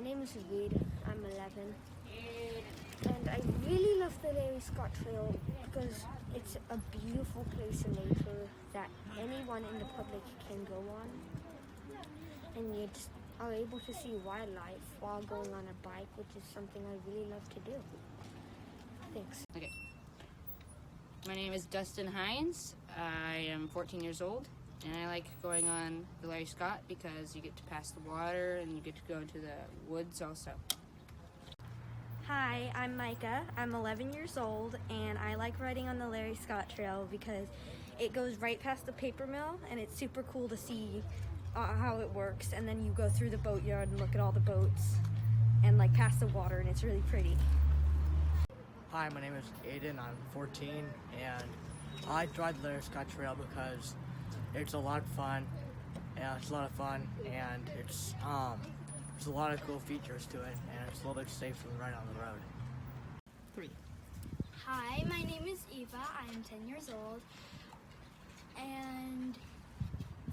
name is Reed. I'm 11. And I really love the Larry Scott Trail because it's a beautiful place in nature that anyone in the public can go on. And you just are able to see wildlife while going on a bike, which is something I really love to do. Thanks. Okay. My name is Dustin Hines. I am 14 years old, and I like going on the Larry Scott because you get to pass the water and you get to go into the woods also. Hi, I'm Micah. I'm 11 years old, and I like riding on the Larry Scott Trail because it goes right past the paper mill, and it's super cool to see how it works. And then you go through the boatyard and look at all the boats and like past the water, and it's really pretty. Hi, my name is Aiden. I'm 14, and I like to ride the Larry Scott Trail because it's a lot of fun, and it's there's a lot of cool features to it, and it's a little bit safer than riding on the road. 3. Hi, my name is Eva. I'm 10 years old, and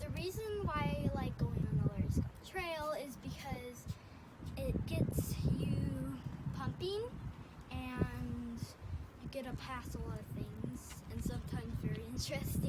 the reason why I like going on the Larry Scott Trail is because it gets you pumping, and you get to pass a lot of things, and sometimes very interesting.